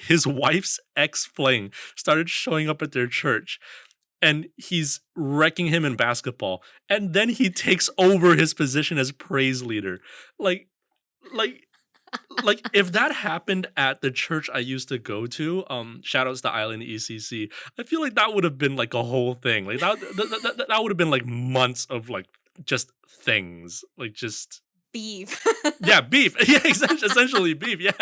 his wife's ex-fling started showing up at their church, and he's wrecking him in basketball, and then he takes over his position as praise leader. Like, like, if that happened at the church I used to go to, shout outs to Island ECC, I feel like that would have been like a whole thing. Like that would have been like months of like just things, like just Beef. yeah, beef. Yeah, essentially beef. Yeah.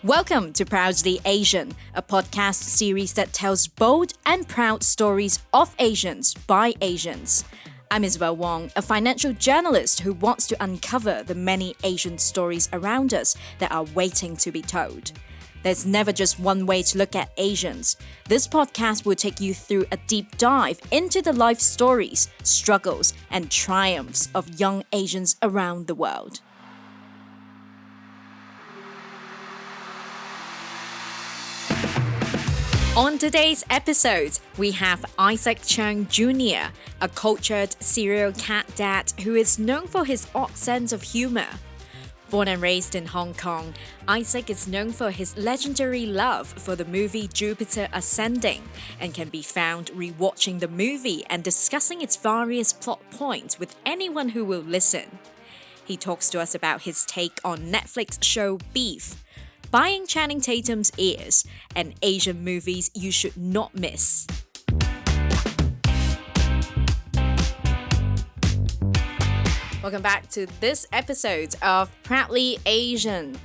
Welcome to Proudly Asian, a podcast series that tells bold and proud stories of Asians by Asians. I'm Isabel Wong, a financial journalist who wants to uncover the many Asian stories around us that are waiting to be told. There's never just one way to look at Asians. This podcast will take you through a deep dive into the life stories, struggles, and triumphs of young Asians around the world. On today's episode, we have Isaac Chung Jr., a cultured serial cat dad who is known for his odd sense of humor. Born and raised in Hong Kong, Isaac is known for his legendary love for the movie Jupiter Ascending and can be found rewatching the movie and discussing its various plot points with anyone who will listen. He talks to us about his take on Netflix show Beef, buying Channing Tatum's ears, and Asian movies you should not miss. Welcome back to this episode of Proudly Asian.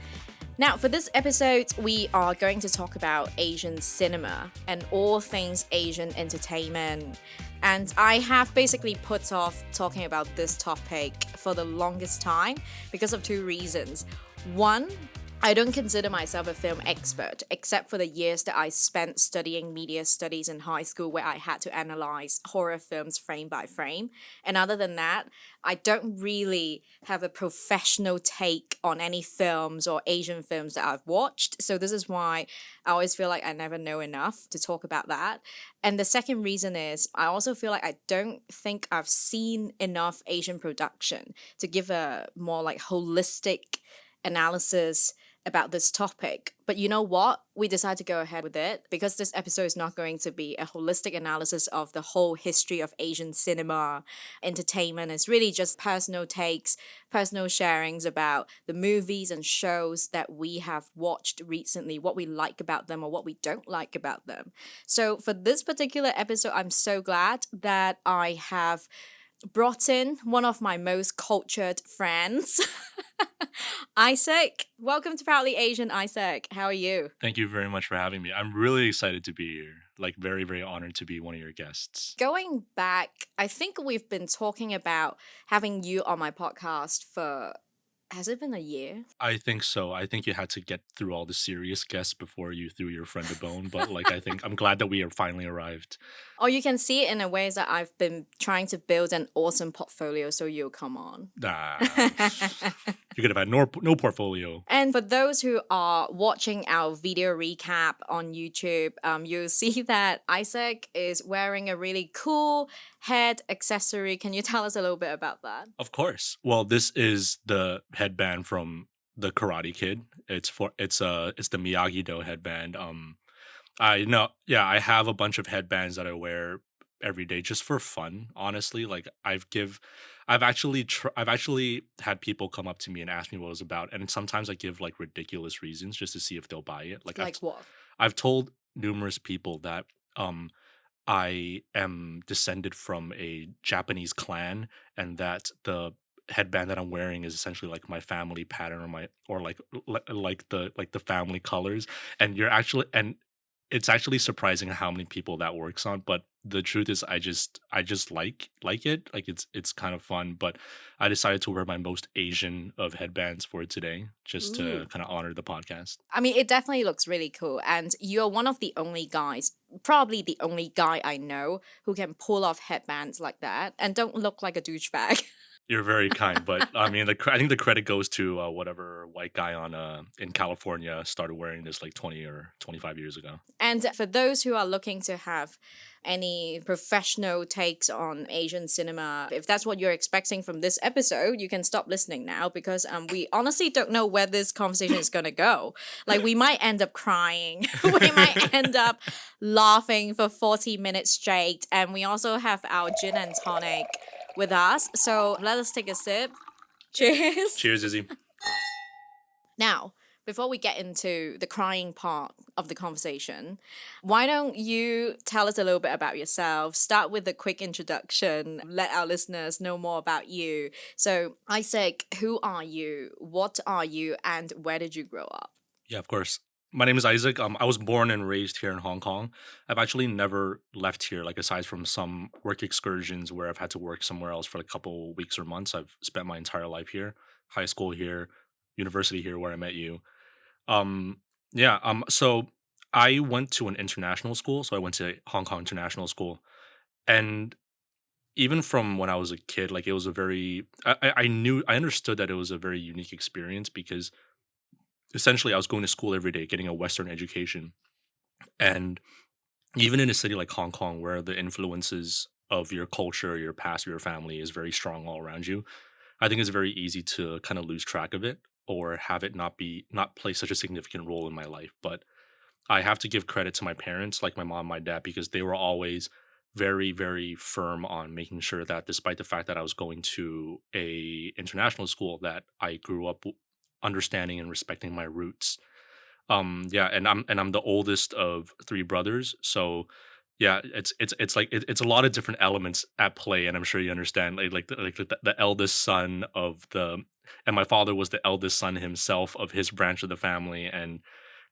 Now, for this episode, we are going to talk about Asian cinema and all things Asian entertainment. And I have basically put off talking about this topic for the longest time because of two reasons. One, I don't consider myself a film expert, except for the years that I spent studying media studies in high school where I had to analyze horror films frame by frame. And other than that, I don't really have a professional take on any films or Asian films that I've watched. So this is why I always feel like I never know enough to talk about that. And the second reason is I also feel like I don't think I've seen enough Asian production to give a more like holistic analysis about this topic. But you know what? We decided to go ahead with it because this episode is not going to be a holistic analysis of the whole history of Asian cinema, entertainment. It's really just personal takes, personal sharings about the movies and shows that we have watched recently, what we like about them or what we don't like about them. So for this particular episode, I'm so glad that I have brought in one of my most cultured friends, Isaac. Welcome to Proudly Asian, Isaac. How are you? Thank you very much for having me. I'm really excited to be here. Like very, very honored to be one of your guests. Going back, I think we've been talking about having you on my podcast for, has it been a year? I think so. I think you had to get through all the serious guests before you threw your friend a bone. But like, I think I'm glad that we are finally arrived. Or you can see it in a way that I've been trying to build an awesome portfolio so you'll come on. You could have had no portfolio. And for those who are watching our video recap on YouTube, you'll see that Isaac is wearing a really cool head accessory. Can you tell us a little bit about that? Of course. Well, this is the headband from the Karate Kid. It's the Miyagi-Do headband. I have a bunch of headbands that I wear every day just for fun, honestly. Like I've actually had people come up to me and ask me what it was about, and sometimes I give like ridiculous reasons just to see if they'll buy it. Like what? I've told numerous people that I am descended from a Japanese clan, and that the headband that I'm wearing is essentially like my family pattern or the family colors, and it's actually surprising how many people that works on. But the truth is I just like it. Like it's kind of fun. But I decided to wear my most Asian of headbands for today just to kind of honor the podcast. I mean, it definitely looks really cool. And you're one of the only guys, probably the only guy I know who can pull off headbands like that and don't look like a douchebag. You're very kind, but I mean, I think the credit goes to whatever white guy on in California started wearing this like 20 or 25 years ago. And for those who are looking to have any professional takes on Asian cinema, if that's what you're expecting from this episode, you can stop listening now because we honestly don't know where this conversation is going to go. Like, we might end up crying, we might end up laughing for 40 minutes straight, and we also have our gin and tonic with us. So let us take a sip. Cheers. Cheers, Izzy. Now, before we get into the crying part of the conversation, why don't you tell us a little bit about yourself? Start with a quick introduction, let our listeners know more about you. So, Isaac, who are you? What are you? And where did you grow up? Yeah, of course. My name is Isaac. I was born and raised here in Hong Kong. I've actually never left here, like aside from some work excursions where I've had to work somewhere else for a couple weeks or months. I've spent my entire life here, high school here, university here, where I met you. Um, yeah. So I went to an international school. So I went to Hong Kong International School, and even from when I was a kid, like it was a very, I understood that it was a very unique experience because essentially I was going to school every day, getting a Western education, and even in a city like Hong Kong, where the influences of your culture, your past, your family is very strong all around you, I think it's very easy to kind of lose track of it or have it not play such a significant role in my life. But I have to give credit to my parents, like my mom and my dad, because they were always very, very firm on making sure that despite the fact that I was going to a international school, that I grew up understanding and respecting my roots. Yeah, and I'm the oldest of three brothers, so yeah, it's a lot of different elements at play, and I'm sure you understand. The eldest son of the, and my father was the eldest son himself of his branch of the family, and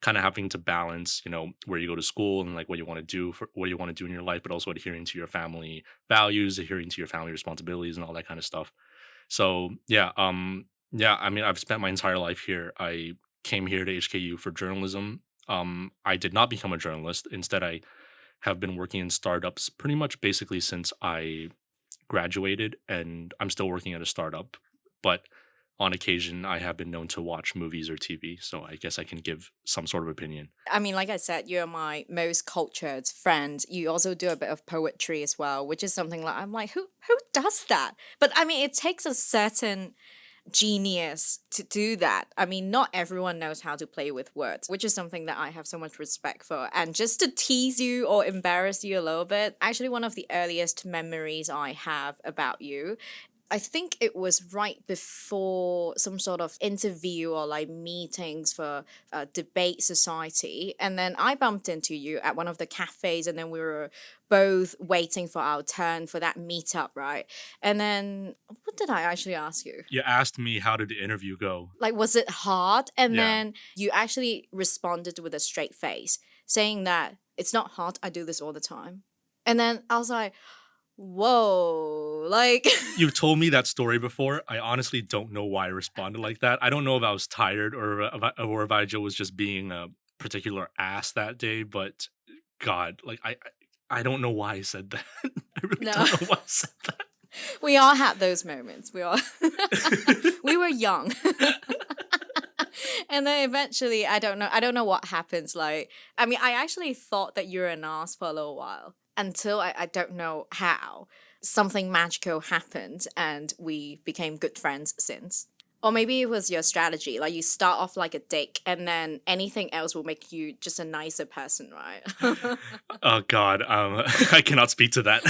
kind of having to balance, where you go to school and like what you want to do for what you want to do in your life, but also adhering to your family values, adhering to your family responsibilities, and all that kind of stuff. So yeah, I mean, I've spent my entire life here. I came here to HKU for journalism. I did not become a journalist. Instead, I have been working in startups pretty much basically since I graduated, and I'm still working at a startup. But on occasion, I have been known to watch movies or TV, so I guess I can give some sort of opinion. I mean, like I said, you're my most cultured friend. You also do a bit of poetry as well, which is something like I'm like, who does that? But I mean, it takes a certain genius to do that. I mean, not everyone knows how to play with words, which is something that I have so much respect for. And just to tease you or embarrass you a little bit, actually, one of the earliest memories I have about you, I think it was right before some sort of interview or like meetings for debate society. And then I bumped into you at one of the cafes, and then we were both waiting for our turn for that meetup, right? And then what did I actually ask you? You asked me how did the interview go? Like, was it hard? And Yeah. then you actually responded with a straight face, saying that it's not hard. I do this all the time. And then I was like, whoa, like. You've told me that story before. I honestly don't know why I responded like that. I don't know if I was tired or if I just was just being a particular ass that day. But God, like I don't know why I said that. I really No. don't know why I said We all had those moments. We all we were young. And then eventually, I don't know what happens. Like, I mean, I actually thought that you were an ass for a little while until I don't know how something magical happened and we became good friends since. Or maybe it was your strategy. Like, you start off like a dick and then anything else will make you just a nicer person, right? that. Oh God, I cannot speak to that.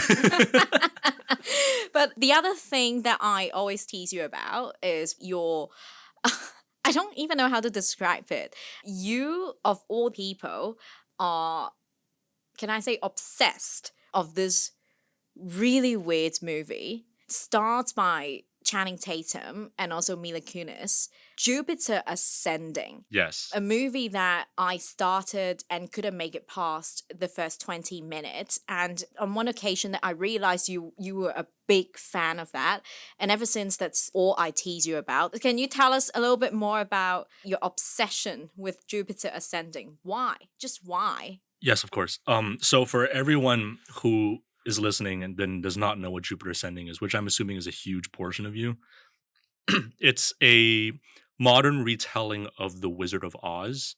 But the other thing that I always tease you about is your. I don't even know how to describe it. You, of all people, are, can I say, obsessed of this really weird movie. Starts by Channing Tatum and also Mila Kunis, Jupiter Ascending. Yes. A movie that I started and couldn't make it past the first 20 minutes. And on one occasion that I realized you were a big fan of that. And ever since, that's all I tease you about. Can you tell us a little bit more about your obsession with Jupiter Ascending? Why? Just why? Yes, of course. So for everyone who is listening and then does not know what Jupiter Ascending is, which I'm assuming is a huge portion of you, it's a modern retelling of The Wizard of Oz.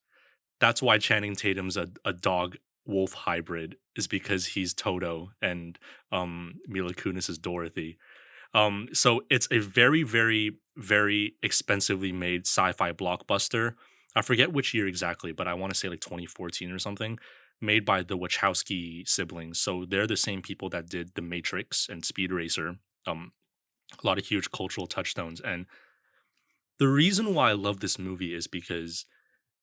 That's why Channing Tatum's a dog wolf hybrid, is because he's Toto and Mila Kunis is Dorothy. So it's a very, very, very expensively made sci-fi blockbuster. I forget which year exactly, but I want to say like 2014 or something, made by the Wachowski siblings. So they're the same people that did The Matrix and Speed Racer. A lot of huge cultural touchstones. And the reason why I love this movie is because,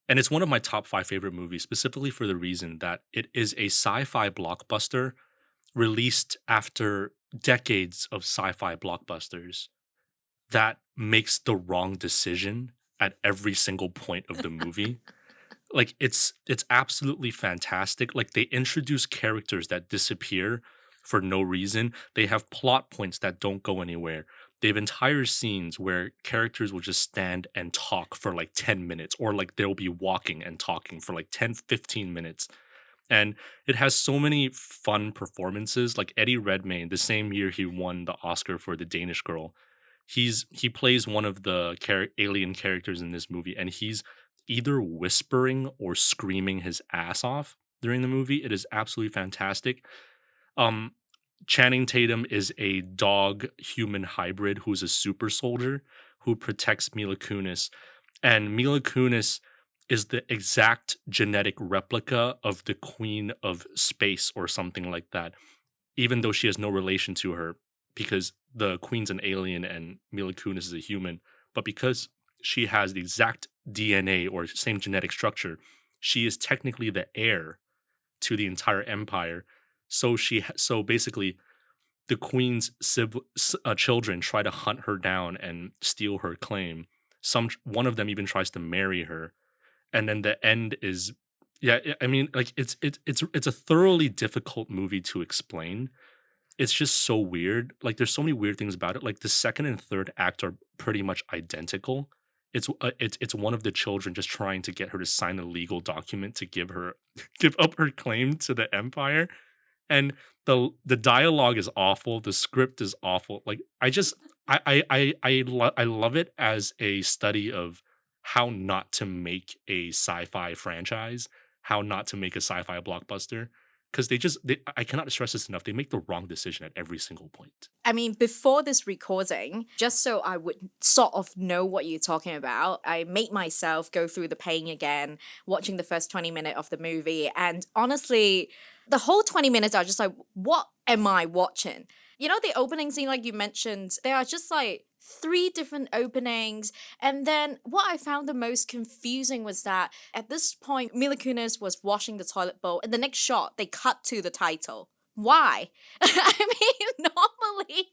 and it's one of my top five favorite movies, specifically for the reason that it is a sci-fi blockbuster released after decades of sci-fi blockbusters that makes the wrong decision at every single point of the movie. Like it's absolutely fantastic. Like they introduce characters that disappear for no reason. They have plot points that don't go anywhere. They have entire scenes where characters will just stand and talk for like 10 minutes, or like they'll be walking and talking for like 10, 15 minutes. And it has so many fun performances. Like Eddie Redmayne, the same year he won the Oscar for The Danish Girl, he plays one of the alien characters in this movie, and he's either whispering or screaming his ass off during the movie. It is absolutely fantastic. Um, Channing Tatum is a dog human hybrid who's a super soldier who protects Mila Kunis, and Mila Kunis is the exact genetic replica of the Queen of Space or something like that, even though she has no relation to her, because the Queen's an alien and Mila Kunis is a human. But because she has the exact DNA or same genetic structure, she is technically the heir to the entire empire. So basically, the Queen's children try to hunt her down and steal her claim. One of them even tries to marry her, and then the end is, yeah. I mean, like it's a thoroughly difficult movie to explain. It's just so weird. Like there's so many weird things about it. Like the second and third act are pretty much identical. It's one of the children just trying to get her to sign a legal document to give her give up her claim to the empire, and the dialogue is awful. The script is awful. Like I love it as a study of how not to make a sci-fi franchise, how not to make a sci-fi blockbuster, because I cannot stress this enough. They make the wrong decision at every single point. I mean, before this recording, just so I would sort of know what you're talking about, I made myself go through the pain again, watching the first 20 minutes of the movie. And honestly, the whole 20 minutes are just like, what am I watching? You know, the opening scene, like you mentioned, there are just like three different openings. And then what I found the most confusing was that at this point, Mila Kunis was washing the toilet bowl. And the next shot, they cut to the title. Why? I mean, normally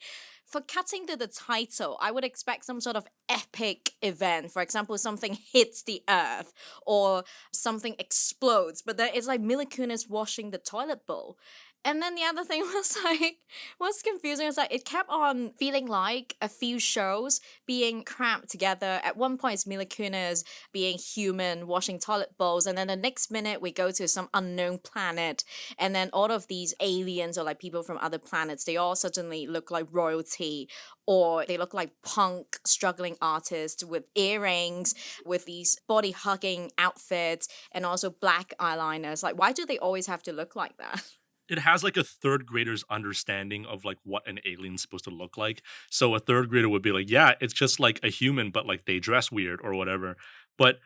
for cutting to the title, I would expect some sort of epic event. For example, something hits the earth or something explodes. But then it's like Mila Kunis washing the toilet bowl. And then the other thing was like, what's confusing is like it kept on feeling like a few shows being cramped together. At one point, it's Mila Kunis being human, washing toilet bowls, and then the next minute we go to some unknown planet, and then all of these aliens or like people from other planets, they all suddenly look like royalty, or they look like punk struggling artists with earrings, with these body hugging outfits, and also black eyeliners. Like, why do they always have to look like that? It has like a third grader's understanding of like what an alien's supposed to look like. So a third grader would be like, yeah, it's just like a human, but like they dress weird or whatever. But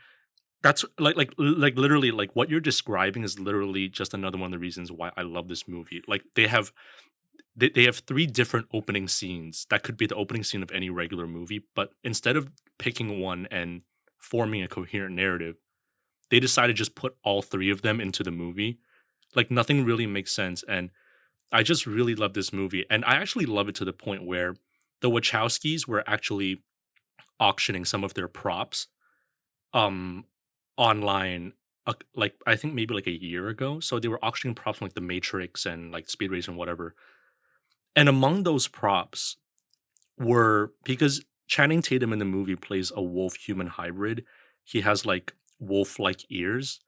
that's like literally like what you're describing is literally just another one of the reasons why I love this movie. Like they have three different opening scenes that could be the opening scene of any regular movie, but instead of picking one and forming a coherent narrative, they decided to just put all three of them into the movie. Like nothing really makes sense, and I just really love this movie, and I actually love it to the point where the Wachowskis were actually auctioning some of their props um online, like I think maybe like a year ago. So they were auctioning props from like the Matrix and like Speed Racer and whatever. And among those props were, because Channing Tatum in the movie plays a wolf human hybrid, he has like wolf like ears.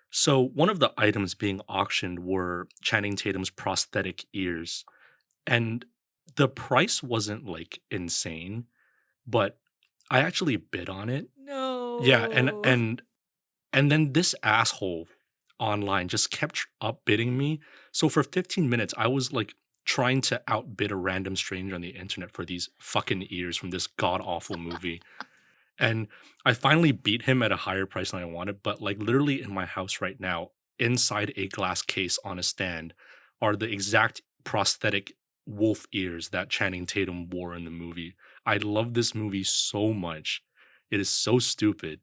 So one of the items being auctioned were Channing Tatum's prosthetic ears, and the price wasn't like insane, but I actually bid on it. Yeah, No. and then this asshole online just kept upbidding me. So for 15 minutes, I was like trying to outbid a random stranger on the internet for these fucking ears from this god awful movie. And I finally beat him at a higher price than I wanted, but like literally in my house right now, inside a glass case on a stand, are the exact prosthetic wolf ears that Channing Tatum wore in the movie. I love this movie so much. It is so stupid.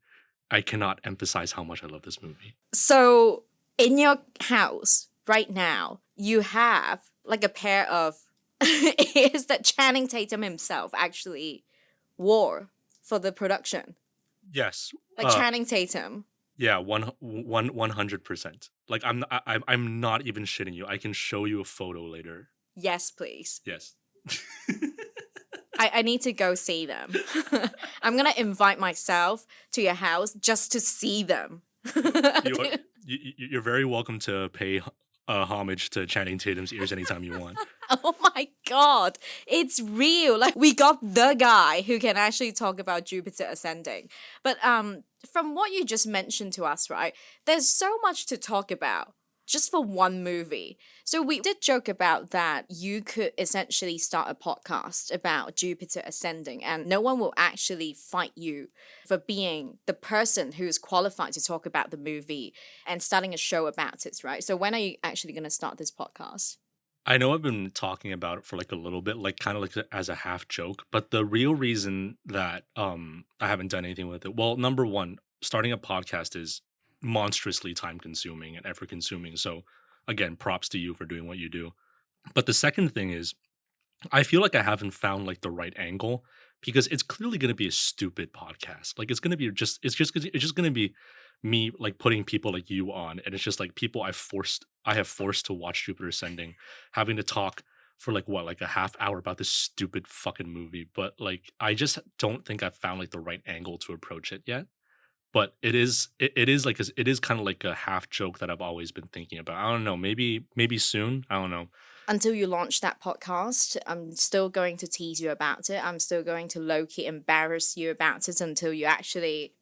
I cannot emphasize how much I love this movie. So, in your house right now, you have like a pair of ears that Channing Tatum himself actually wore for the production. Yes. Like Channing Tatum. Yeah, 100%. Like I'm not even shitting you. I can show you a photo later. Yes, please. Yes. I need to go see them. I'm gonna invite myself to your house just to see them. You are you're very welcome to pay homage to Channing Tatum's ears anytime you want. Oh my god, it's real. Like we got the guy who can actually talk about Jupiter ascending. But from what you just mentioned to us, right? There's so much to talk about just for one movie. So we did joke about that you could essentially start a podcast about Jupiter ascending and no one will actually fight you for being the person who's qualified to talk about the movie and starting a show about it, right? So when are you actually going to start this podcast? I know I've been talking about it for like a little bit, like kind of like as a half joke, but the real reason that I haven't done anything with it, well, number one, starting a podcast is monstrously time consuming and effort consuming. So again, props to you for doing what you do. But the second thing is I feel like I haven't found like the right angle because it's clearly going to be a stupid podcast. Like it's just going to be me like putting people like you on, and it's just like people I have forced to watch Jupiter Ascending, having to talk for like what like a half hour about this stupid fucking movie. But like I just don't think I've found like the right angle to approach it yet. But it is like it is kind of like a half joke that I've always been thinking about. I don't know, maybe soon. I don't know. Until you launch that podcast, I'm still going to tease you about it. I'm still going to low key embarrass you about it until you actually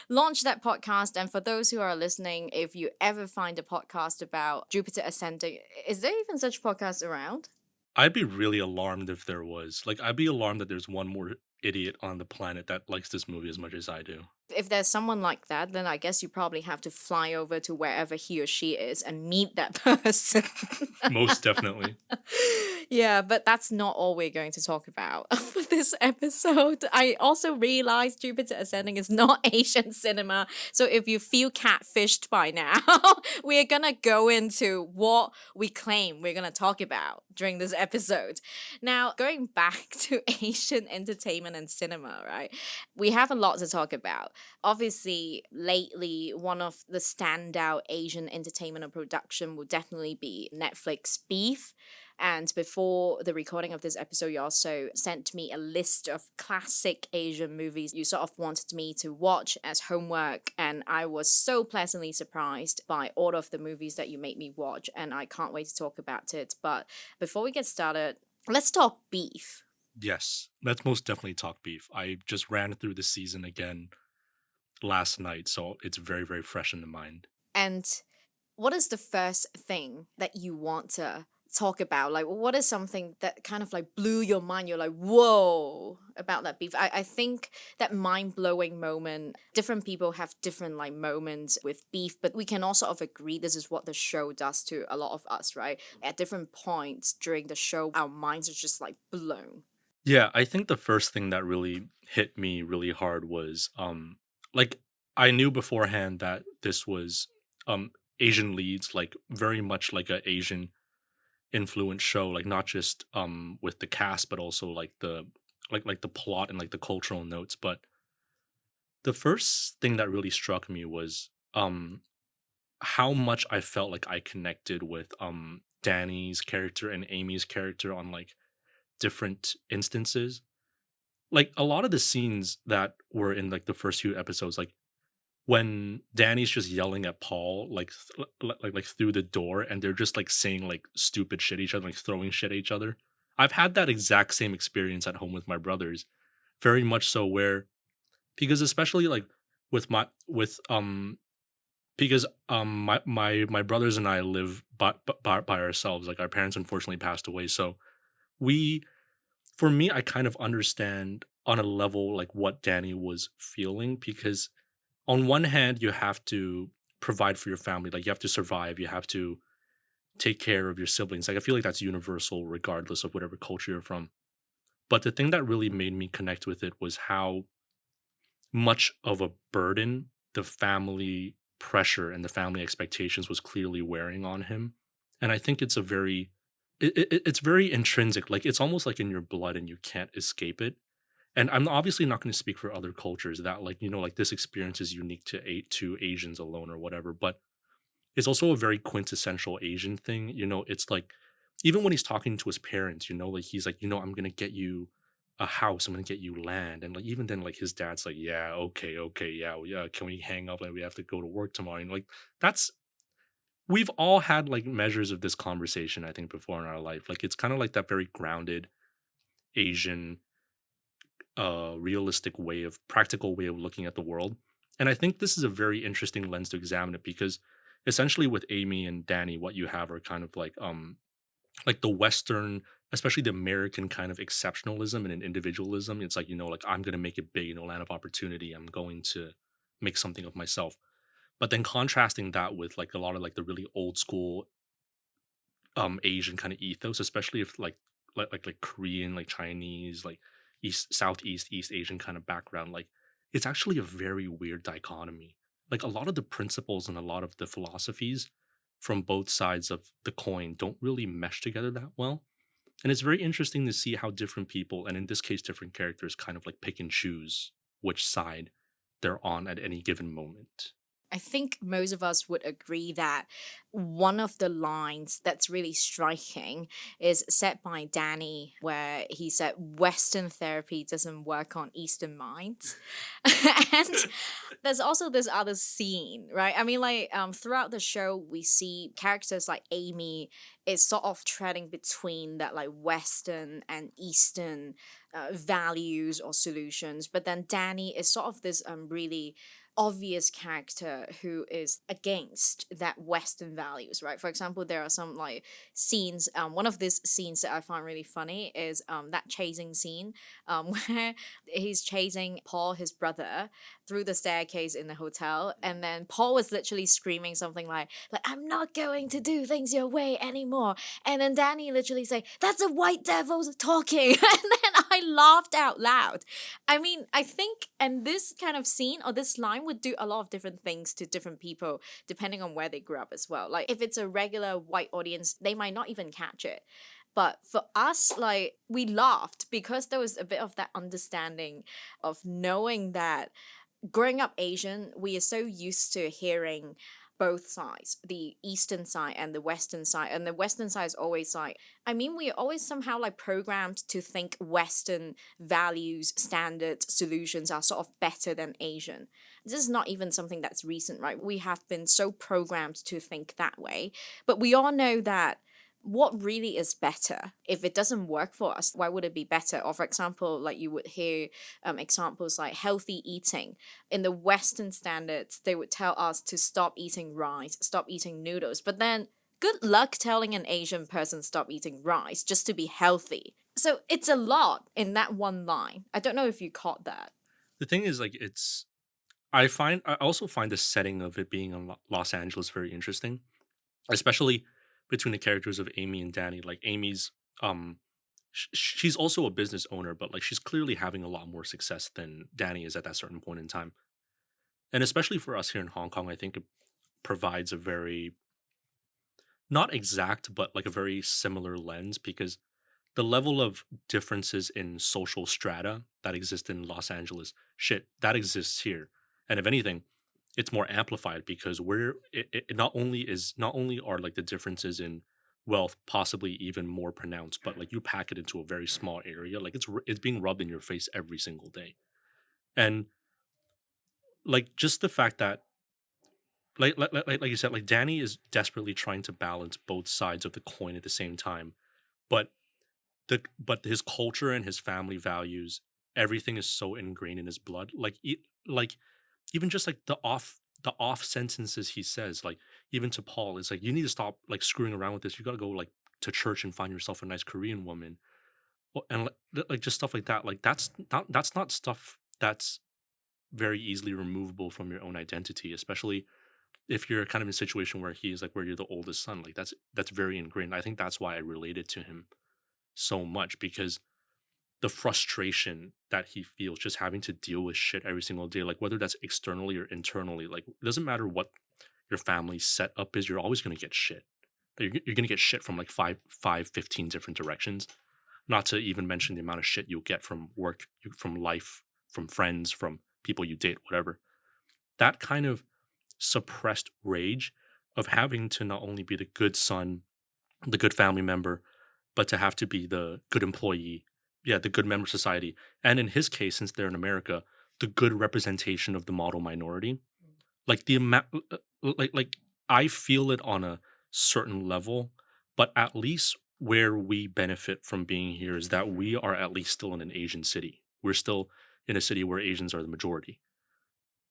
launch that podcast. And for those who are listening, if you ever find a podcast about Jupiter ascending, is there even such podcast around? I'd be really alarmed if there was. Like, I'd be alarmed that there's one more idiot on the planet that likes this movie as much as I do. If there's someone like that, then I guess you probably have to fly over to wherever he or she is and meet that person. Most definitely. Yeah, but that's not all we're going to talk about for this episode. I also realized Jupiter Ascending is not Asian cinema. So if you feel catfished by now, we're gonna go into what we claim we're gonna talk about during this episode. Now, going back to Asian entertainment and cinema, right? We have a lot to talk about. Obviously, lately, one of the standout Asian entertainment and production will definitely be Netflix Beef. And before the recording of this episode, you also sent me a list of classic Asian movies you sort of wanted me to watch as homework. And I was so pleasantly surprised by all of the movies that you made me watch. And I can't wait to talk about it. But before we get started, let's talk beef. Yes, let's most definitely talk beef. I just ran through the season again last night, so it's very, very fresh in the mind. And what is the first thing that you want to talk about? Like, what is something that kind of like blew your mind? You're like, whoa, about that beef. I think that mind blowing moment, different people have different like moments with beef, but we can all sort of agree this is what the show does to a lot of us, right? At different points during the show, our minds are just like blown. Yeah, I think the first thing that really hit me really hard was like I knew beforehand that this was Asian leads, like very much like a Asian influence show, like not just with the cast, but also like the plot and like the cultural notes. But the first thing that really struck me was how much I felt like I connected with Danny's character and Amy's character on like different instances. Like a lot of the scenes that were in like the first few episodes, like when Danny's just yelling at Paul like through the door, and they're just like saying like stupid shit at each other, like throwing shit at each other. I've had that exact same experience at home with my brothers, very much so, where because especially like with because my brothers and I live by ourselves. Like our parents unfortunately passed away, so we for me, I kind of understand on a level like what Danny was feeling, because on one hand you have to provide for your family, like you have to survive, you have to take care of your siblings. Like I feel like that's universal regardless of whatever culture you're from. But the thing that really made me connect with it was how much of a burden the family pressure and the family expectations was clearly wearing on him. And I think it's a very it's very intrinsic. Like it's almost like in your blood and you can't escape it. And I'm obviously not going to speak for other cultures that like, like this experience is unique to Asians alone or whatever, but it's also a very quintessential Asian thing. It's like even when he's talking to his parents, like he's like, I'm gonna get you a house, I'm gonna get you land. And like even then, like his dad's like, yeah, okay, okay, yeah, yeah, can we hang up? Like we have to go to work tomorrow. And like that's we've all had like measures of this conversation, I think, before in our life. Like it's kind of like that very grounded Asian realistic way of practical way of looking at the world. And I think this is a very interesting lens to examine it, because essentially with Amy and Danny, what you have are kind of like the Western, especially the American kind of exceptionalism and an individualism. It's like, like I'm gonna make it big in a land of opportunity. I'm going to make something of myself. But then contrasting that with like a lot of like the really old school Asian kind of ethos, especially if like Korean, like Chinese, like East Asian kind of background, like it's actually a very weird dichotomy. Like a lot of the principles and a lot of the philosophies from both sides of the coin don't really mesh together that well. And it's very interesting to see how different people, and in this case different characters, kind of like pick and choose which side they're on at any given moment. I think most of us would agree that one of the lines that's really striking is said by Danny, where he said, Western therapy doesn't work on Eastern minds. And there's also this other scene, right? I mean, like, throughout the show, we see characters like Amy is sort of treading between that, like, Western and Eastern values or solutions. But then Danny is sort of this really obvious character who is against that Western values, right? For example, there are some like scenes. One of these scenes that I find really funny is that chasing scene where he's chasing Paul, his brother, through the staircase in the hotel, and then Paul was literally screaming something like I'm not going to do things your way anymore, and then Danny literally say that's a white devil talking, and then I laughed out loud. I mean, I think, and this kind of scene or this line would do a lot of different things to different people depending on where they grew up as well. Like, if it's a regular white audience, they might not even catch it. But for us, like, we laughed because there was a bit of that understanding of knowing that growing up Asian, we are so used to hearing both sides, the eastern side and the western side. And the western side is always like, I mean, we are always somehow like programmed to think western values, standards, solutions are sort of better than Asian. This is not even something that's recent, right? We have been so programmed to think that way. But we all know that what really is better? If it doesn't work for us, why would it be better? Or for example, like you would hear examples like healthy eating. In the Western standards, they would tell us to stop eating rice, stop eating noodles. But then good luck telling an Asian person stop eating rice just to be healthy. So it's a lot in that one line. I don't know if you caught that. The thing is, like, I also find the setting of it being in Los Angeles very interesting, especially between the characters of Amy and Danny. Like Amy's, she's also a business owner, but like she's clearly having a lot more success than Danny is at that certain point in time. And especially for us here in Hong Kong, I think it provides a very not exact, but like a very similar lens, because the level of differences in social strata that exist in Los Angeles, shit, that exists here. And if anything, it's more amplified because it not only are like the differences in wealth possibly even more pronounced, but like you pack it into a very small area, like it's being rubbed in your face every single day. And like just the fact that like you said, like Danny is desperately trying to balance both sides of the coin at the same time, but but his culture and his family values, everything is so ingrained in his blood. Like even just like the off sentences he says, like even to Paul, it's like you need to stop like screwing around with this. You got to go like to church and find yourself a nice Korean woman. And like just stuff like that. Like that's not stuff that's very easily removable from your own identity, especially if you're kind of in a situation where he's like where you're the oldest son. Like that's very ingrained. I think that's why I related to him so much, because the frustration that he feels just having to deal with shit every single day, like whether that's externally or internally, like it doesn't matter what your family's setup is, you're always going to get shit. You're going to get shit from like 15 different directions, not to even mention the amount of shit you'll get from work, from life, from friends, from people you date, whatever. That kind of suppressed rage of having to not only be the good son, the good family member, but to have to be the good employee, yeah, the good member of society, and in his case, since they're in America, the good representation of the model minority. Like the amount, like I feel it on a certain level, but at least where we benefit from being here is that we are at least still in an Asian city. We're still in a city where Asians are the majority.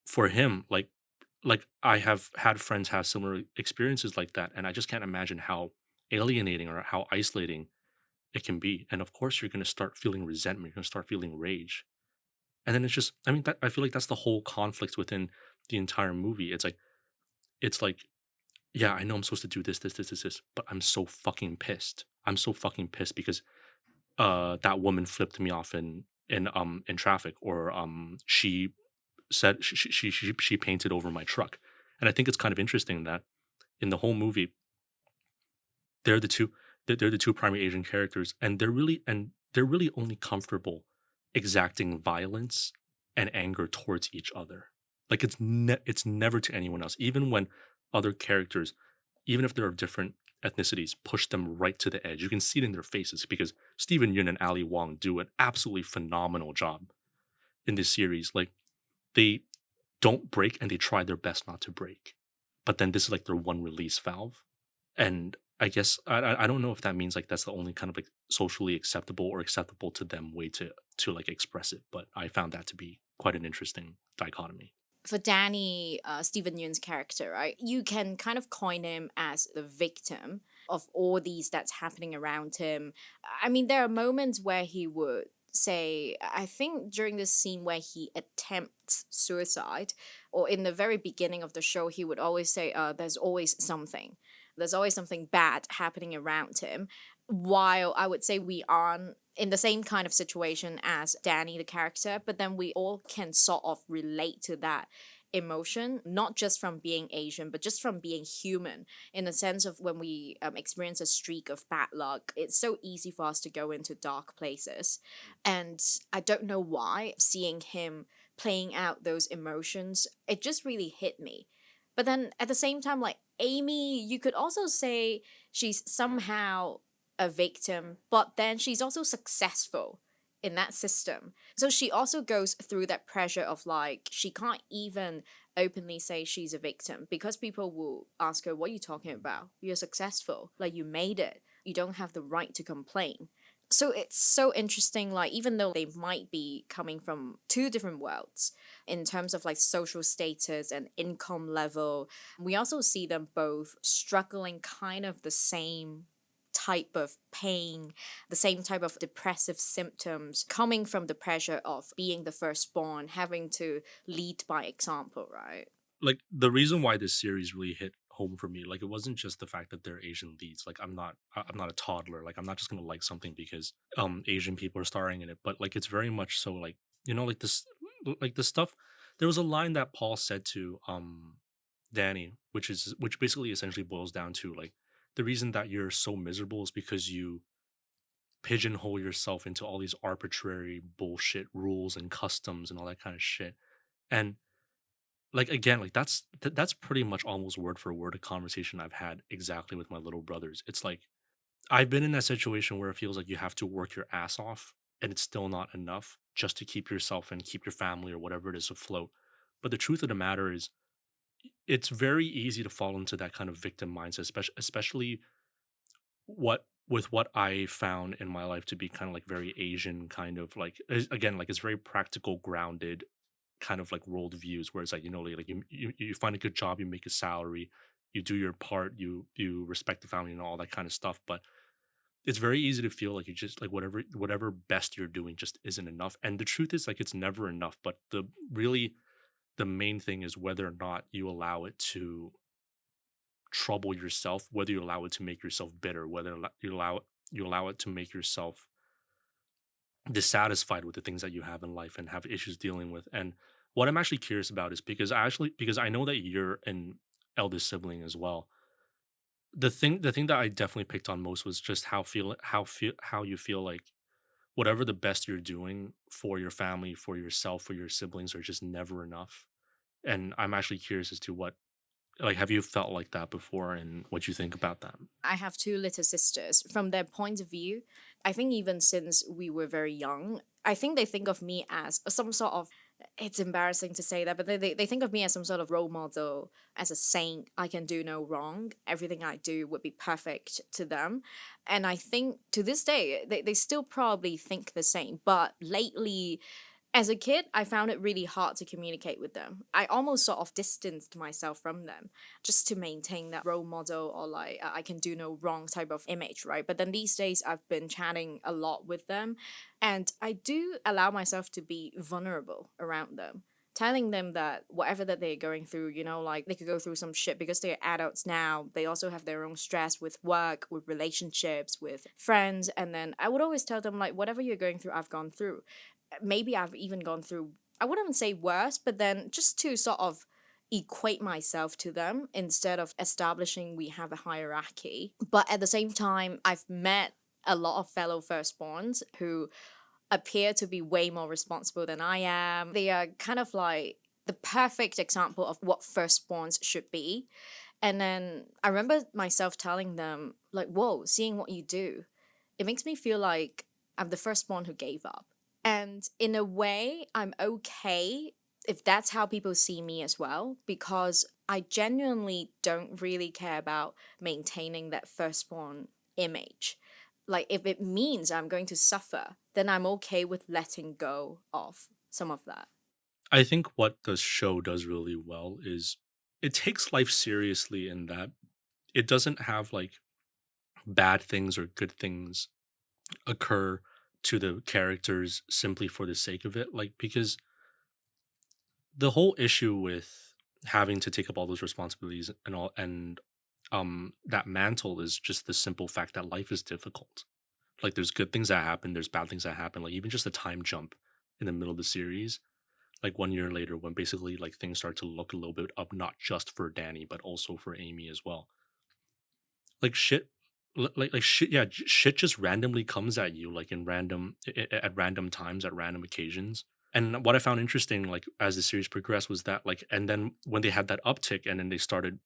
For him, like I have had friends have similar experiences like that, and I just can't imagine how alienating or how isolating it can be. And of course, you're going to start feeling resentment. You're going to start feeling rage. And then it's just, I mean, I feel like that's the whole conflict within the entire movie. It's like, yeah, I know I'm supposed to do this, but I'm so fucking pissed. I'm so fucking pissed because that woman flipped me off in traffic, or she said she painted over my truck. And I think it's kind of interesting that in the whole movie, they're the two they're the two primary Asian characters, and they're really only comfortable exacting violence and anger towards each other. Like it's never to anyone else. Even when other characters, even if they're of different ethnicities, push them right to the edge. You can see it in their faces because Stephen Yun and Ali Wong do an absolutely phenomenal job in this series. Like they don't break and they try their best not to break. But then this is like their one release valve. And I guess I don't know if that means like that's the only kind of like socially acceptable or acceptable to them way to like express it. But I found that to be quite an interesting dichotomy. For Danny, Stephen Yeun's character, right? You can kind of coin him as the victim of all these that's happening around him. I mean, there are moments where he would say, I think during this scene where he attempts suicide, or in the very beginning of the show, he would always say, there's always something. There's always something bad happening around him. While I would say we aren't in the same kind of situation as Danny, the character, but then we all can sort of relate to that emotion, not just from being Asian, but just from being human, in the sense of when we experience a streak of bad luck, it's so easy for us to go into dark places. And I don't know why, seeing him playing out those emotions, it just really hit me. But then at the same time, like Amy, you could also say she's somehow a victim, but then she's also successful in that system. So she also goes through that pressure of like, she can't even openly say she's a victim because people will ask her, what are you talking about? You're successful. Like, you made it. You don't have the right to complain. So it's so interesting, like, even though they might be coming from two different worlds in terms of like social status and income level, we also see them both struggling kind of the same type of pain, the same type of depressive symptoms coming from the pressure of being the firstborn, having to lead by example, right? Like the reason why this series really hit home for me, like it wasn't just the fact that they're Asian leads. Like I'm not a toddler. Like I'm not just gonna like something because Asian people are starring in it. But like it's very much so like, you know, like this, like the stuff. There was a line that Paul said to Danny, which basically essentially boils down to like the reason that you're so miserable is because you pigeonhole yourself into all these arbitrary bullshit rules and customs and all that kind of shit. And like again, like that's pretty much almost word for word a conversation I've had exactly with my little brothers. It's like I've been in that situation where it feels like you have to work your ass off and it's still not enough just to keep yourself and keep your family or whatever it is afloat. But the truth of the matter is, it's very easy to fall into that kind of victim mindset, especially what I found in my life to be kind of like very Asian kind of like again like it's very practical, grounded kind of like world views where it's like like you find a good job, you make a salary, you do your part, you respect the family and all that kind of stuff. But it's very easy to feel like you just like whatever best you're doing just isn't enough. And the truth is like it's never enough. But the main thing is whether or not you allow it to trouble yourself, whether you allow it to make yourself bitter, whether you allow it to make yourself dissatisfied with the things that you have in life and have issues dealing with. And what I'm actually curious about is because I know that you're an eldest sibling as well. The thing that I definitely picked on most was just how you feel like whatever the best you're doing for your family, for yourself, for your siblings are just never enough. And I'm actually curious as to what like have you felt like that before and what you think about that? I have two little sisters. From their point of view, I think even since we were very young, I think they think of me as some sort of, it's embarrassing to say that, but they think of me as some sort of role model, as a saint. I can do no wrong. Everything I do would be perfect to them. And I think to this day, they still probably think the same. But lately, as a kid, I found it really hard to communicate with them. I almost sort of distanced myself from them just to maintain that role model, or like I can do no wrong type of image, right? But then these days, I've been chatting a lot with them, and I do allow myself to be vulnerable around them. Telling them that whatever that they're going through, like they could go through some shit because they're adults now. They also have their own stress with work, with relationships, with friends. And then I would always tell them, like, whatever you're going through, I've gone through. Maybe I've even gone through, I wouldn't even say worse, but then just to sort of equate myself to them instead of establishing we have a hierarchy. But at the same time, I've met a lot of fellow firstborns who appear to be way more responsible than I am. They are kind of like the perfect example of what firstborns should be. And then I remember myself telling them, like, whoa, seeing what you do, it makes me feel like I'm the firstborn who gave up. And in a way, I'm okay if that's how people see me as well, because I genuinely don't really care about maintaining that firstborn image. Like, if it means I'm going to suffer, then I'm okay with letting go of some of that. I think what the show does really well is it takes life seriously in that it doesn't have like bad things or good things occur to the characters simply for the sake of it. Like, because the whole issue with having to take up all those responsibilities and all, and that mantle is just the simple fact that life is difficult. Like, there's good things that happen, there's bad things that happen. Like, even just a time jump in the middle of the series, like 1 year later, when basically like things start to look a little bit up, not just for Danny, but also for Amy as well. Like shit, like shit, yeah, shit just randomly comes at you, like in at random times, at random occasions. And what I found interesting, like as the series progressed, was that like, and then when they had that uptick, and then they started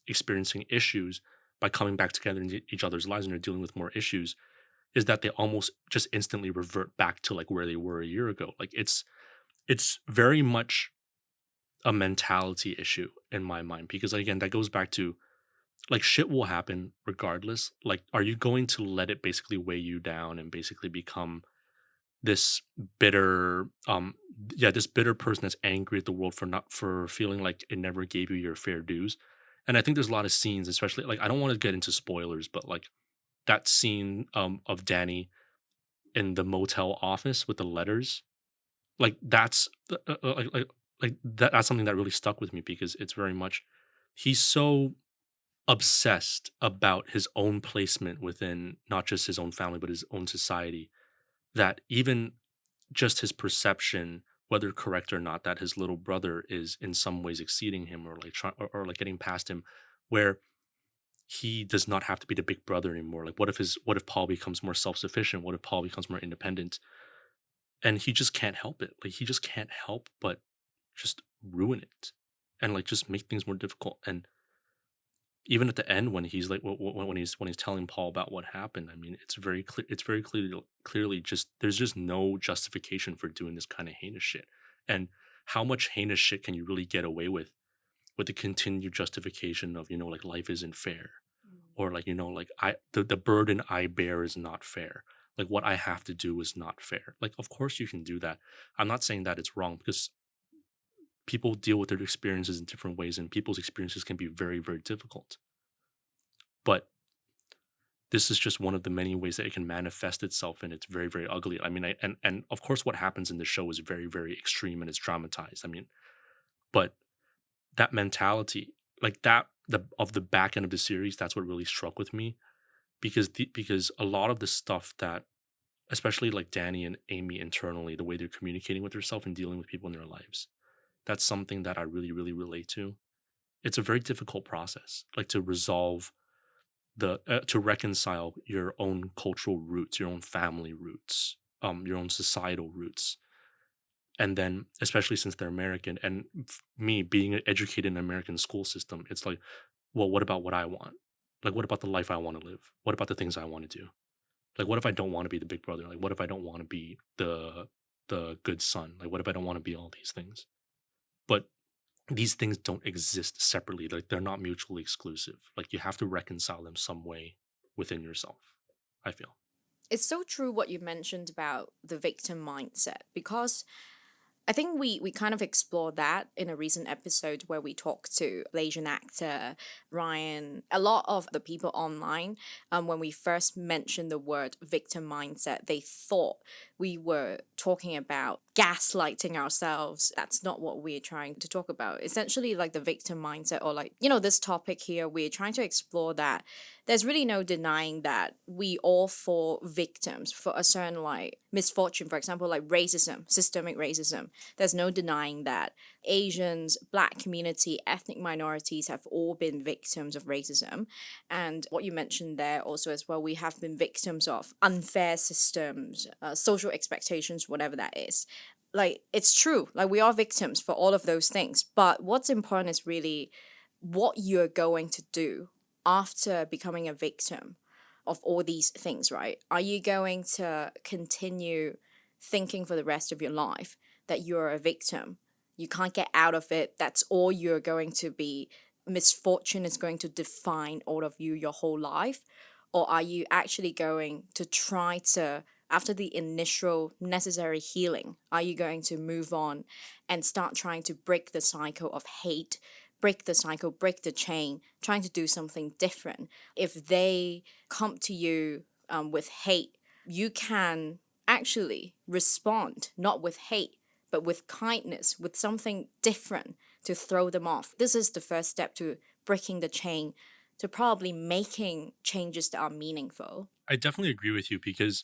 experiencing issues by coming back together in each other's lives, and they're dealing with more issues, is that they almost just instantly revert back to like where they were a year ago. Like it's very much a mentality issue in my mind, because again, that goes back to like shit will happen regardless. Like, are you going to let it basically weigh you down and basically become this bitter this bitter person that's angry at the world for feeling like it never gave you your fair dues? And I think there's a lot of scenes, especially like, I don't want to get into spoilers, but like that scene of Danny in the motel office with the letters, like that's that's something that really stuck with me, because it's very much, he's so obsessed about his own placement within not just his own family but his own society, that even just his perception, whether correct or not, that his little brother is in some ways exceeding him, or like or like getting past him, where he does not have to be the big brother anymore. Like, what if Paul becomes more self-sufficient, what if Paul becomes more independent, and he just can't help it, like he just can't help but just ruin it, and like just make things more difficult. And even at the end, when he's like when he's telling Paul about what happened, I mean, it's very clear, it's very clearly just, there's just no justification for doing this kind of heinous shit. And how much heinous shit can you really get away with the continued justification of, like, life isn't fair, or, like, like, the burden I bear is not fair. Like, what I have to do is not fair. Like, of course you can do that. I'm not saying that it's wrong, because people deal with their experiences in different ways, and people's experiences can be very, very difficult. But this is just one of the many ways that it can manifest itself, and it's very, very ugly. I mean, and of course what happens in the show is very, very extreme and it's dramatized. I mean, but that mentality, like that, the back end of the series, that's what really struck with me, because a lot of the stuff that, especially like Danny and Amy internally, the way they're communicating with herself and dealing with people in their lives, that's something that I really, really relate to. It's a very difficult process, like, to resolve to reconcile your own cultural roots, your own family roots, your own societal roots, and then especially since they're American, and me being educated in an American school system, it's like, well, what about what I want? Like, what about the life I want to live? What about the things I want to do? Like, what if I don't want to be the big brother? Like, what if I don't want to be the good son? Like, what if I don't want to be all these things? But these things don't exist separately. Like, they're not mutually exclusive. Like, you have to reconcile them some way within yourself, I feel. It's so true what you mentioned about the victim mindset, because I think we kind of explored that in a recent episode where we talked to Malaysian actor Ryan. A lot of the people online, when we first mentioned the word victim mindset, they thought we were talking about gaslighting ourselves. That's not what we're trying to talk about. Essentially, like the victim mindset, or like, this topic here, we're trying to explore that there's really no denying that we all fall victims for a certain like misfortune, for example, like racism, systemic racism. There's no denying that Asians, black community, ethnic minorities have all been victims of racism. And what you mentioned there also as well, we have been victims of unfair systems, social expectations, whatever that is. Like, it's true, like we are victims for all of those things. But what's important is really what you're going to do after becoming a victim of all these things, right? Are you going to continue thinking for the rest of your life that you're a victim? You can't get out of it. That's all you're going to be. Misfortune is going to define all of you your whole life. Or are you actually going to try to, after the initial necessary healing, are you going to move on and start trying to break the cycle of hate, break the cycle, break the chain, trying to do something different? If they come to you with hate, you can actually respond not with hate, but with kindness, with something different to throw them off. This is the first step to breaking the chain, to probably making changes that are meaningful. I definitely agree with you, because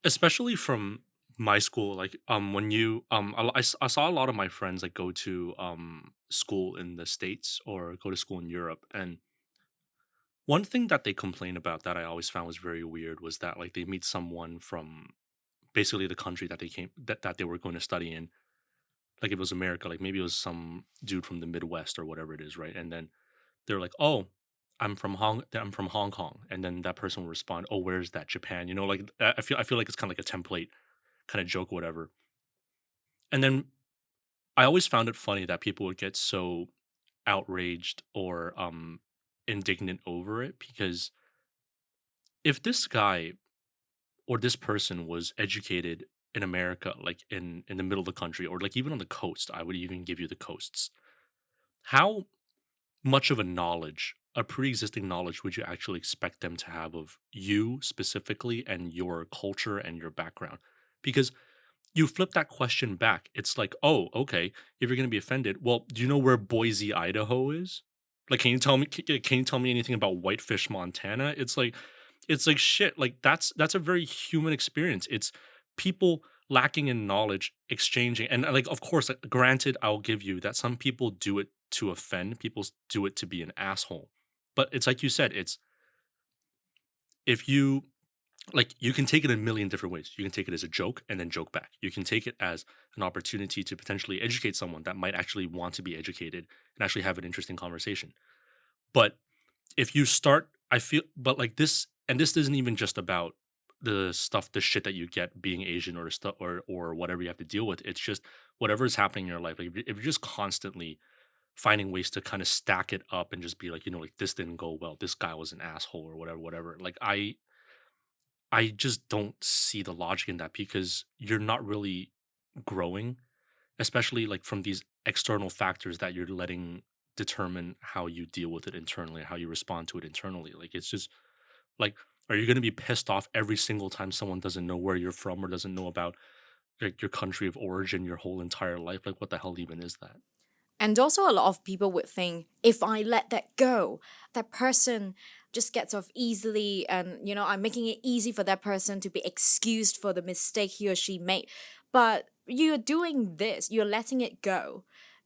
especially from my school, like, when you I saw a lot of my friends, like, go to school in the States or go to school in Europe, and one thing that they complain about that I always found was very weird was that, like, they meet someone from basically the country that that they were going to study in. Like, if it was America, like, maybe it was some dude from the Midwest or whatever it is, right? And then they're like, "Oh, I'm from Hong Kong," and then that person will respond, "Oh, where's that? Japan?" Like, I feel like it's kind of like a template kind of joke, or whatever. And then I always found it funny that people would get so outraged or indignant over it, because if this guy or this person was educated in America, like in the middle of the country, or like even on the coast, I would even give you the coasts. How much of a knowledge, a pre-existing knowledge, would you actually expect them to have of you specifically and your culture and your background? Because you flip that question back, it's like, oh, okay, if you're gonna be offended, well, do you know where Boise, Idaho is? Like, can you tell me anything about Whitefish, Montana? It's like shit. Like, that's a very human experience. It's people lacking in knowledge, exchanging, and, like, of course, like, granted, I'll give you that some people do it to offend, do it to be an asshole. But it's like you said, it's if you like, you can take it a million different ways. You can take it as a joke and then joke back. You can take it as an opportunity to potentially educate someone that might actually want to be educated and actually have an interesting conversation. But if you start, I feel, but like this, and this isn't even just about the shit that you get being Asian or stuff or whatever you have to deal with. It's just whatever is happening in your life. Like if you're just constantly finding ways to kind of stack it up and just be like, like this didn't go well. This guy was an asshole or whatever, whatever. Like I just don't see the logic in that because you're not really growing, especially like from these external factors that you're letting determine how you deal with it internally, how you respond to it internally. Like it's just like, are you going to be pissed off every single time someone doesn't know where you're from or doesn't know about like your country of origin your whole entire life? Like, what the hell even is that? And also, a lot of people would think if I let that go, that person just gets off easily, and I'm making it easy for that person to be excused for the mistake he or she made. But you're doing this, you're letting it go,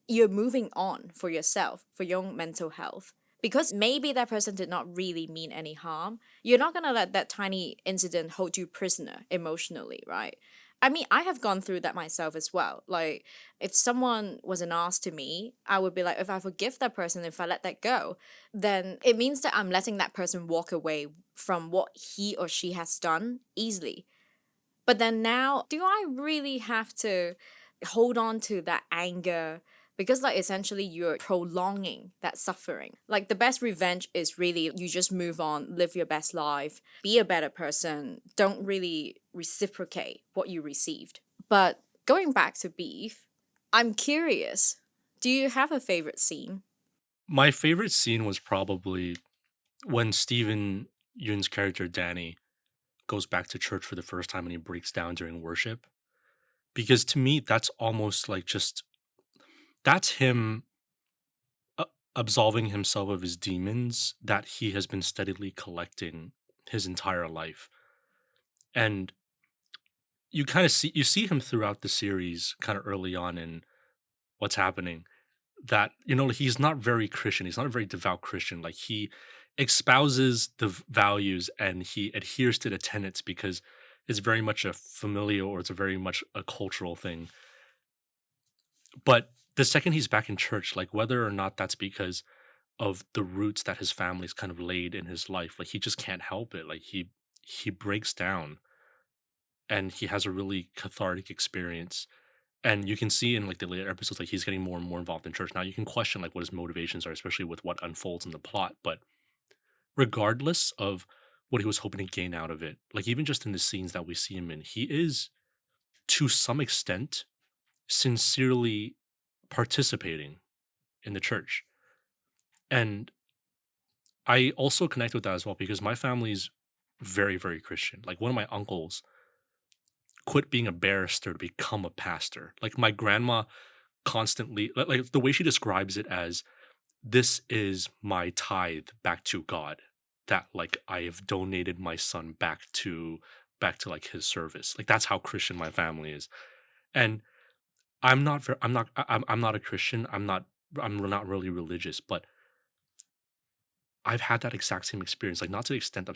you're moving on for yourself, for your own mental health. Because maybe that person did not really mean any harm. You're not gonna let that tiny incident hold you prisoner emotionally, right? I mean, I have gone through that myself as well. Like, if someone was an ass to me, I would be like, if I forgive that person, if I let that go, then it means that I'm letting that person walk away from what he or she has done easily. But then now, do I really have to hold on to that anger? Because, like, essentially, you're prolonging that suffering. Like, the best revenge is really you just move on, live your best life, be a better person, don't really reciprocate what you received. But going back to beef, I'm curious, do you have a favorite scene? My favorite scene was probably when Stephen Yun's character Danny goes back to church for the first time and he breaks down during worship. Because to me, that's almost like just that's him uh, absolving himself of his demons that he has been steadily collecting his entire life. And you kind of see him throughout the series kind of early on in what's happening that he's not very Christian, he's not a very devout Christian. Like he espouses the values and he adheres to the tenets because it's very much a familial or it's a very much a cultural thing. But the second he's back in church, like whether or not that's because of the roots that his family's kind of laid in his life, like he just can't help it. Like he breaks down and he has a really cathartic experience. And you can see in like the later episodes, like he's getting more and more involved in church. Now you can question like what his motivations are, especially with what unfolds in the plot. But regardless of what he was hoping to gain out of it, like even just in the scenes that we see him in, he is to some extent sincerely participating in the church. And I also connect with that as well because my family's very, very Christian. Like one of my uncles quit being a barrister to become a pastor. Like my grandma constantly like the way she describes it as this is my tithe back to God that like I have donated my son back to like his service. Like that's how Christian my family is. And I'm not a Christian. I'm not really religious, but I've had that exact same experience, like not to the extent of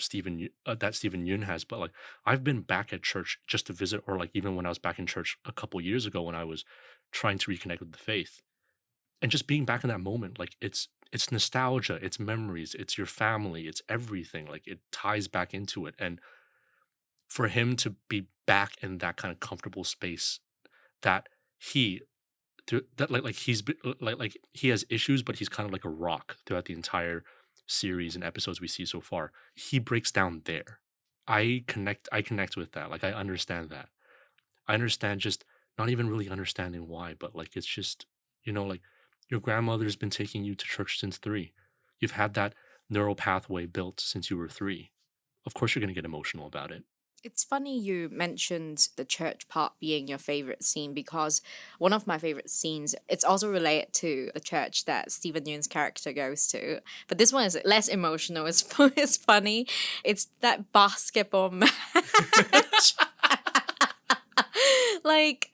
that Stephen Yun has, but like I've been back at church just to visit, or like even when I was back in church a couple years ago when I was trying to reconnect with the faith, and just being back in that moment, like it's nostalgia, it's memories, it's your family, it's everything. Like it ties back into it, and for him to be back in that kind of comfortable space that he that like like he has issues, but he's kind of like a rock throughout the entire series and episodes we see so far. He breaks down there. I connect with that. Like I understand that. I understand just not even really understanding why, but like it's just, like your grandmother's been taking you to church since 3. You've had that neural pathway built since you were 3. Of course you're going to get emotional about it. It's funny you mentioned the church part being your favorite scene because one of my favorite scenes, it's also related to the church that Stephen Yeun's character goes to. But this one is less emotional. It's funny. It's that basketball match. Like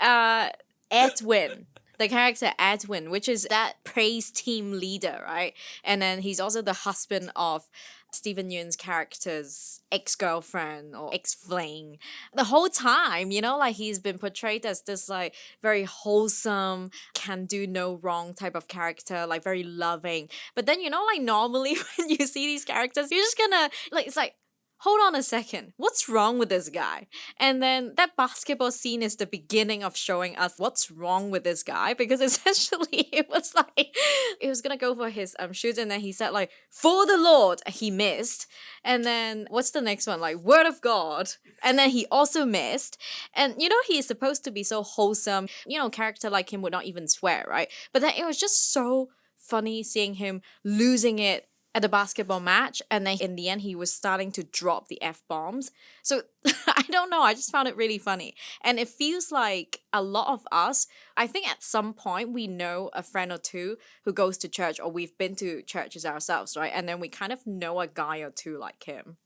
Edwin, the character Edwin, which is that praise team leader, right? And then he's also the husband of Stephen Yeun's character's ex-girlfriend or ex-fling. The whole time, like he's been portrayed as this like very wholesome, can do no wrong type of character, like very loving. But then, like normally when you see these characters, you're just gonna like it's like hold on a second, what's wrong with this guy? And then that basketball scene is the beginning of showing us what's wrong with this guy, because essentially it was like he was gonna go for his shoot, and then he said like, for the Lord, he missed. And then what's the next one? Like, word of God. And then he also missed. And you know, he is supposed to be so wholesome. You know, character like him would not even swear, right? But then it was just so funny seeing him losing it at the basketball match, and then in the end he was starting to drop the F-bombs. So I don't know, I just found it really funny. And it feels like a lot of us, I think at some point we know a friend or two who goes to church, or we've been to churches ourselves, right? And then we kind of know a guy or two like him.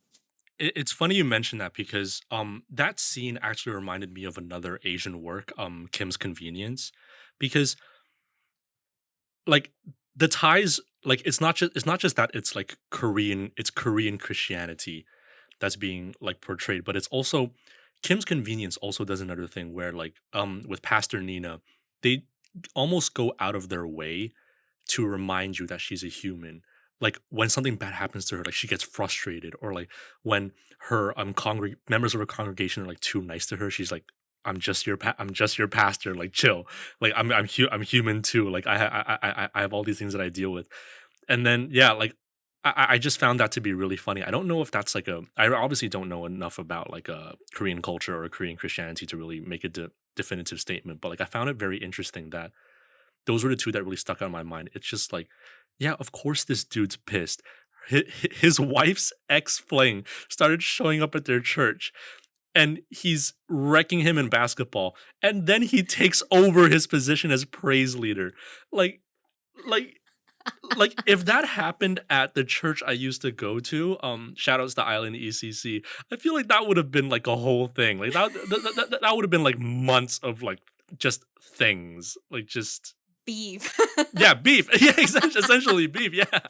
It's funny you mentioned that because that scene actually reminded me of another Asian work, Kim's Convenience, because like the ties, like it's not just that it's Korean Christianity that's being like portrayed, but it's also Kim's Convenience also does another thing where like with Pastor Nina, they almost go out of their way to remind you that she's a human. Like when something bad happens to her, like she gets frustrated, or like when her members of her congregation are like too nice to her, she's like, I'm just your pastor, like chill, like I'm human too, like I have all these things that I deal with, and then yeah, like I just found that to be really funny. I don't know if that's like I obviously don't know enough about like a Korean culture or Korean Christianity to really make a definitive statement, but like I found it very interesting that those were the two that really stuck out in my mind. It's just like, yeah, of course this dude's pissed. His wife's ex fling started showing up at their church, and he's wrecking him in basketball. And then he takes over his position as praise leader. Like, like, like if that happened at the church I used to go to, shout outs to Island ECC, I feel like that would have been like a whole thing. Like that would have been like months of like just things, like just Beef. yeah, beef. Yeah, essentially beef. Yeah.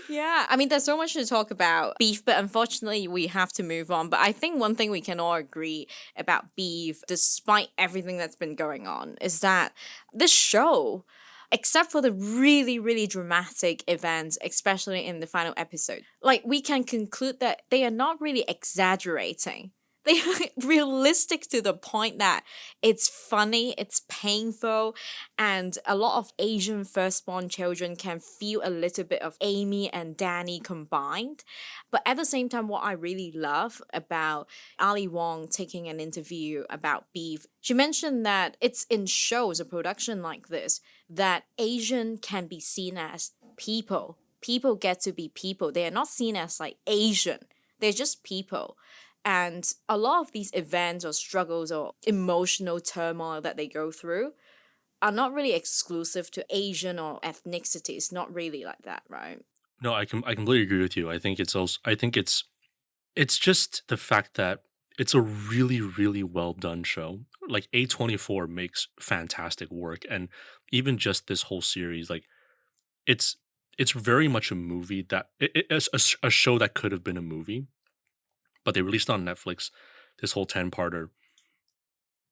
Yeah, I mean, there's so much to talk about beef, but unfortunately, we have to move on. But I think one thing we can all agree about beef, despite everything that's been going on, is that this show, except for the really, really dramatic events, especially in the final episode, like we can conclude that they are not really exaggerating. They are realistic to the point that it's funny, it's painful, and a lot of Asian firstborn children can feel a little bit of Amy and Danny combined. But at the same time, what I really love about Ali Wong taking an interview about beef, she mentioned that it's in shows, a production like this, that Asian can be seen as people. People get to be people. They are not seen as like Asian. They're just people. And a lot of these events or struggles or emotional turmoil that they go through are not really exclusive to Asian or ethnicity. It's not really like that, right? No, I completely agree with you. I think it's just the fact that it's a really, really well done show. Like A24 makes fantastic work, and even just this whole series, like it's it's very much a movie that it's a show that could have been a movie, but they released on Netflix this whole 10-parter,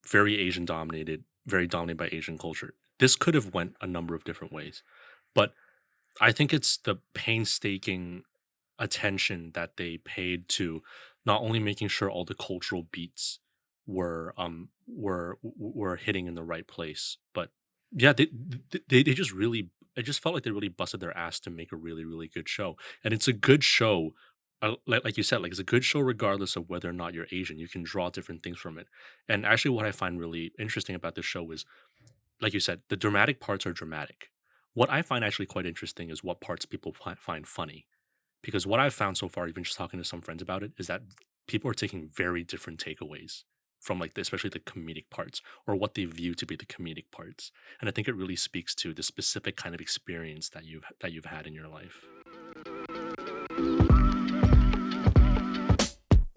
very Asian dominated, very dominated by Asian culture. This could have went a number of different ways, but I think it's the painstaking attention that they paid to not only making sure all the cultural beats were hitting in the right place, but yeah, they just really, it just felt like they really busted their ass to make a really, really good show. And it's a good show, like you said, like it's a good show regardless of whether or not you're Asian. You can draw different things from it. And actually, what I find really interesting about this show is, like you said, the dramatic parts are dramatic. What I find actually quite interesting is what parts people find funny, because what I've found so far, even just talking to some friends about it, is that people are taking very different takeaways from like especially the comedic parts, or what they view to be the comedic parts. And I think it really speaks to the specific kind of experience that you've had in your life.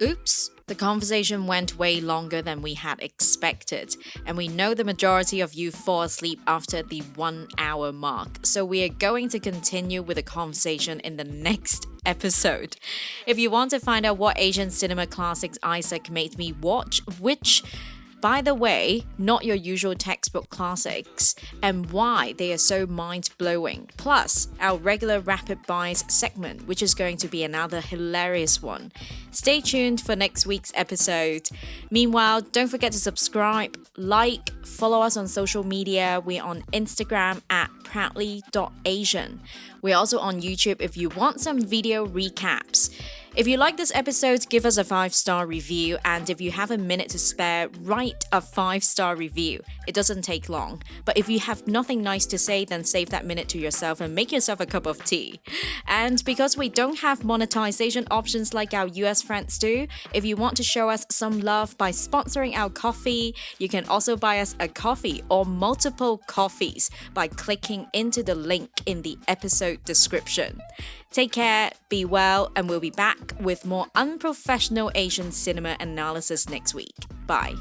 Oops, the conversation went way longer than we had expected, and we know the majority of you fall asleep after the 1 hour mark, so we are going to continue with the conversation in the next episode. If you want to find out what Asian cinema classics Isaac made me watch, which By the way, not your usual textbook classics, and why they are so mind-blowing. Plus, our regular Rapid Buys segment, which is going to be another hilarious one. Stay tuned for next week's episode. Meanwhile, don't forget to subscribe, like, follow us on social media. We're on Instagram at proudly.asian. We're also on YouTube if you want some video recaps. If you like this episode, give us a 5-star review, and if you have a minute to spare, write a 5-star review. It doesn't take long. But if you have nothing nice to say, then save that minute to yourself and make yourself a cup of tea. And because we don't have monetization options like our US friends do, if you want to show us some love by sponsoring our coffee, you can also buy us a coffee or multiple coffees by clicking into the link in the episode description. Take care, be well, and we'll be back with more unprofessional Asian cinema analysis next week. Bye.